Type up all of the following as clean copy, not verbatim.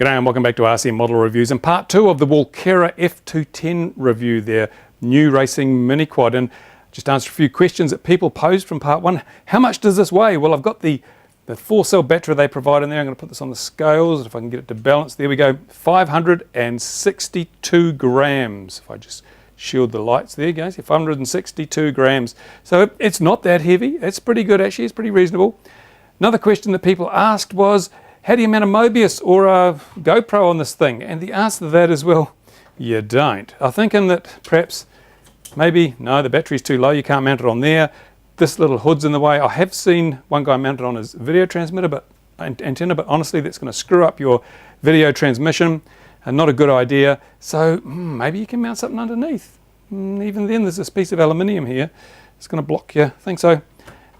G'day and welcome back to RC Model Reviews and part 2 of the Walkera F210 review, their new racing mini quad. And just answer a few questions that people posed from part 1. How much does this weigh? Well, I've got the 4-cell battery they provide in there. I'm going to put this on the scales if I can get it to balance. There we go, 562 grams. If I just shield the lights there, guys, 562 grams. So it's not that heavy. It's pretty good actually, it's pretty reasonable. Another question that people asked was, how do you mount a Mobius or a GoPro on this thing? And the answer to that is, well, you don't. I'm thinking that perhaps, maybe, no, the battery's too low, you can't mount it on there. This little hood's in the way. I have seen one guy mount it on his video transmitter, antenna, but honestly, that's going to screw up your video transmission, and not a good idea. So maybe you can mount something underneath. Even then, there's this piece of aluminium here. It's going to block your thing. So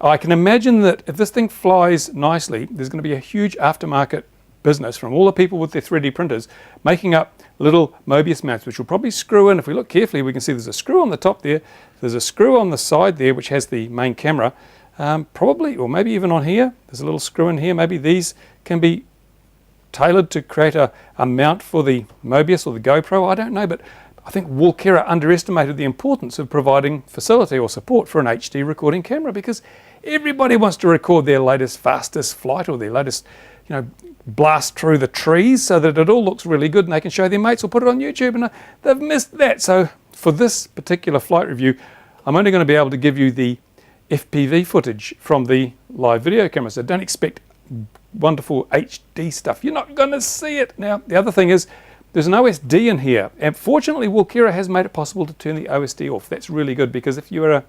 I can imagine that if this thing flies nicely, there's going to be a huge aftermarket business from all the people with their 3D printers making up little Mobius mounts, which will probably screw in. If we look carefully, we can see there's a screw on the top there. There's a screw on the side there, which has the main camera. Probably, or maybe even on here, there's a little screw in here. Maybe these can be tailored to create a mount for the Mobius or the GoPro. I don't know, but I think Walkera underestimated the importance of providing facility or support for an HD recording camera, because everybody wants to record their latest, fastest flight or their latest, blast through the trees so that it all looks really good and they can show their mates or put it on YouTube, and they've missed that. So for this particular flight review, I'm only going to be able to give you the FPV footage from the live video camera, so don't expect wonderful HD stuff. You're not going to see it. Now, the other thing is, there's an OSD in here, and fortunately Walkera has made it possible to turn the OSD off. That's really good, because if you're a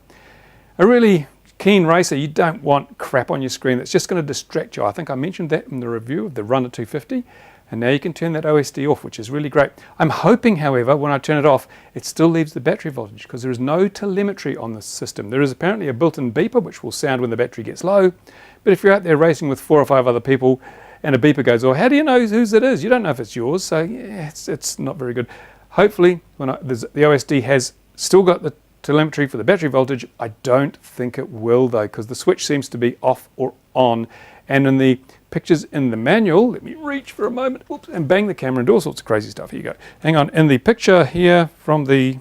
really keen racer, you don't want crap on your screen that's just going to distract you. I think I mentioned that in the review of the Runner 250, and now you can turn that OSD off, which is really great. I'm hoping, however, when I turn it off, it still leaves the battery voltage, because there is no telemetry on this system. There is apparently a built-in beeper which will sound when the battery gets low, but if you're out there racing with 4 or 5 other people and a beeper goes, well, how do you know whose it is? You don't know if it's yours, so yeah, it's not very good. Hopefully, the OSD has still got the telemetry for the battery voltage. I don't think it will, though, because the switch seems to be off or on. And in the pictures in the manual, let me reach for a moment, oops, and bang the camera and do all sorts of crazy stuff. Here you go. Hang on, in the picture here from the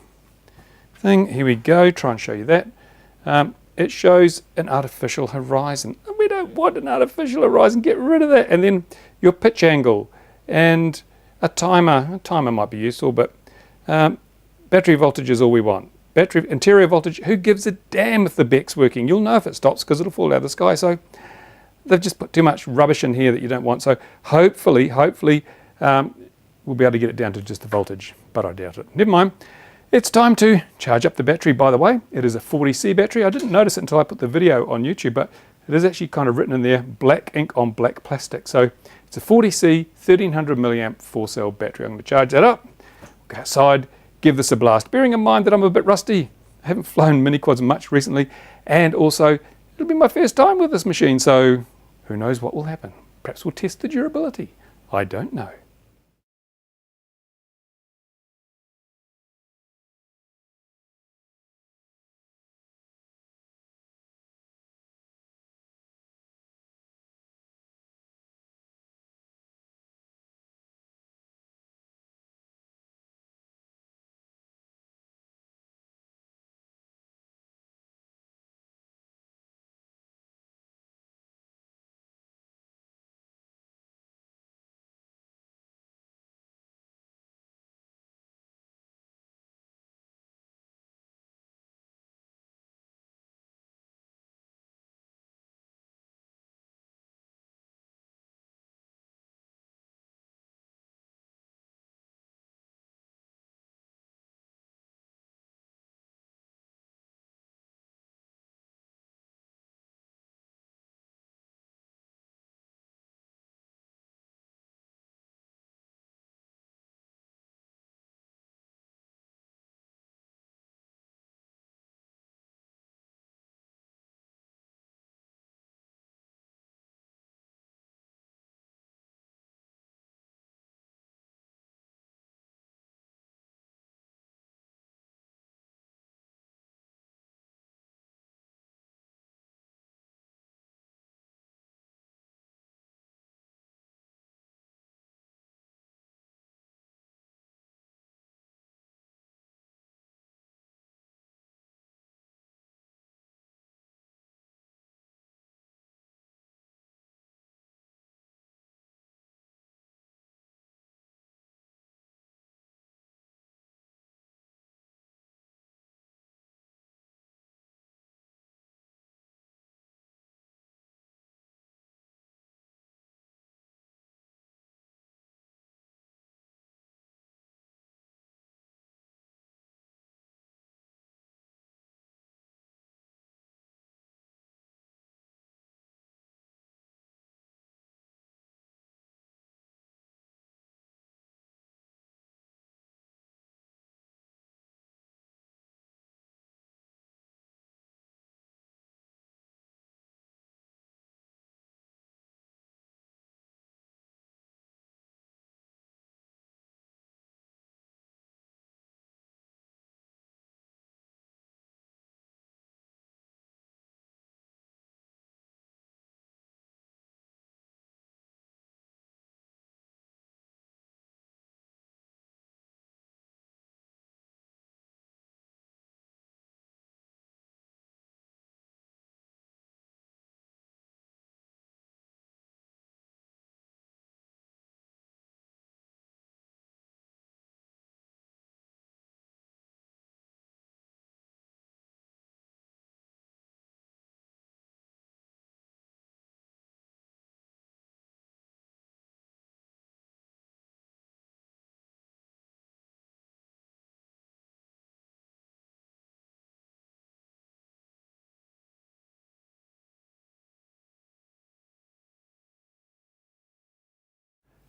thing, here we go, try and show you that. It shows an artificial horizon. We don't want an artificial horizon, get rid of that. And then your pitch angle and a timer. A timer might be useful, but battery voltage is all we want. Battery interior voltage, who gives a damn if the BEC's working? You'll know if it stops because it'll fall out of the sky. So they've just put too much rubbish in here that you don't want. So hopefully we'll be able to get it down to just the voltage, but I doubt it. Never mind. It's time to charge up the battery, by the way. It is a 40C battery. I didn't notice it until I put the video on YouTube, but it is actually kind of written in there, black ink on black plastic. So it's a 40C, 1300 milliamp 4-cell battery. I'm going to charge that up, go outside, give this a blast. Bearing in mind that I'm a bit rusty. I haven't flown mini quads much recently, and also it'll be my first time with this machine, so who knows what will happen. Perhaps we'll test the durability. I don't know.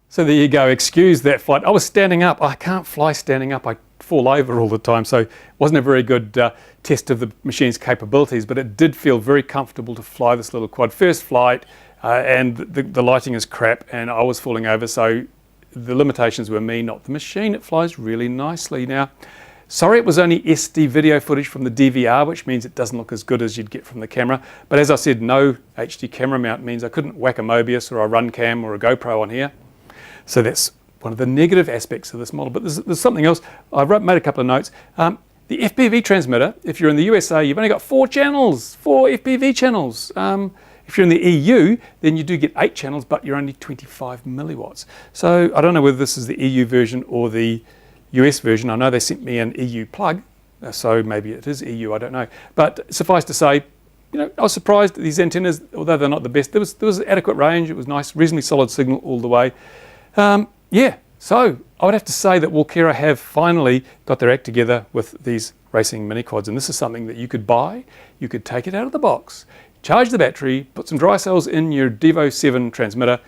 So there you go, excuse that flight. I was standing up. I can't fly standing up. I fall over all the time, so it wasn't a very good test of the machine's capabilities, but it did feel very comfortable to fly this little quad. First flight, and the lighting is crap, and I was falling over, so the limitations were me, not the machine. It flies really nicely. Now, sorry it was only SD video footage from the DVR, which means it doesn't look as good as you'd get from the camera. But as I said, no HD camera mount means I couldn't whack a Mobius or a Runcam or a GoPro on here. So that's one of the negative aspects of this model. But there's something else. I made a couple of notes. The FPV transmitter, if you're in the USA, you've only got 4 channels, 4 FPV channels. If you're in the EU, then you do get 8 channels, but you're only 25 milliwatts. So I don't know whether this is the EU version or the US version. I know they sent me an EU plug, so maybe it is EU, I don't know. But suffice to say, you know, I was surprised that these antennas, although they're not the best, there was adequate range, it was nice, reasonably solid signal all the way. Yeah, so I would have to say that Walkera have finally got their act together with these racing mini quads, and this is something that you could buy, you could take it out of the box, charge the battery, put some dry cells in your Devo 7 transmitter,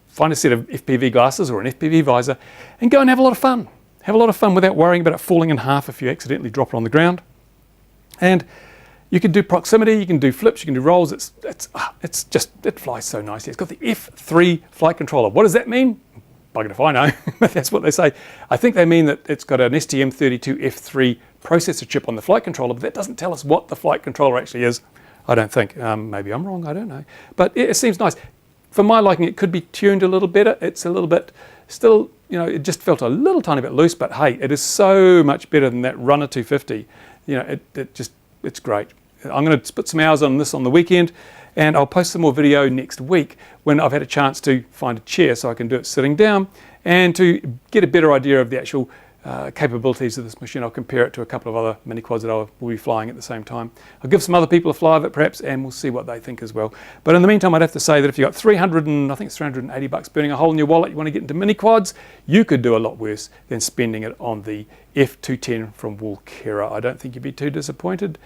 find a set of FPV glasses or an FPV visor, and go and have a lot of fun. Have a lot of fun without worrying about it falling in half if you accidentally drop it on the ground. And you can do proximity, you can do flips, you can do rolls. It flies so nicely. It's got the F3 flight controller. What does that mean? Bugger if I know, but that's what they say. I think they mean that it's got an STM32 F3 processor chip on the flight controller, but that doesn't tell us what the flight controller actually is. I don't think. Maybe I'm wrong, I don't know. But it seems nice. For my liking, it could be tuned a little better. It's a little bit, still, you know, it just felt a little tiny bit loose, but hey, it is so much better than that Runner 250. You know, it's great. I'm going to put some hours on this on the weekend, and I'll post some more video next week when I've had a chance to find a chair so I can do it sitting down, and to get a better idea of the actual capabilities of this machine. I'll compare it to a couple of other mini quads that I will be flying at the same time. I'll give some other people a fly of it perhaps, and we'll see what they think as well. But in the meantime, I'd have to say that if you've got $380 burning a hole in your wallet, you want to get into mini quads, you could do a lot worse than spending it on the F210 from Walkera. I don't think you'd be too disappointed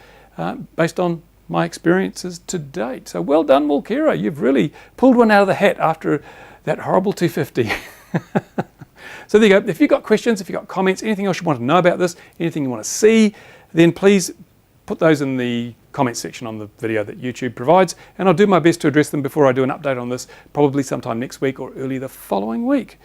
based on my experiences to date. So well done, Walkera. You've really pulled one out of the hat after that horrible 250. So there you go. If you've got questions, if you've got comments, anything else you want to know about this, anything you want to see, then please put those in the comments section on the video that YouTube provides, and I'll do my best to address them before I do an update on this, probably sometime next week or early the following week.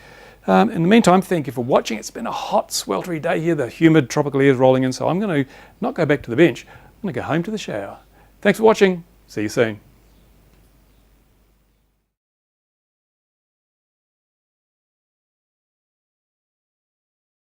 In the meantime, thank you for watching. It's been a hot, sweltery day here. The humid tropical air is rolling in, so I'm going to not go back to the bench. I'm going to go home to the shower. Thanks for watching. See you soon.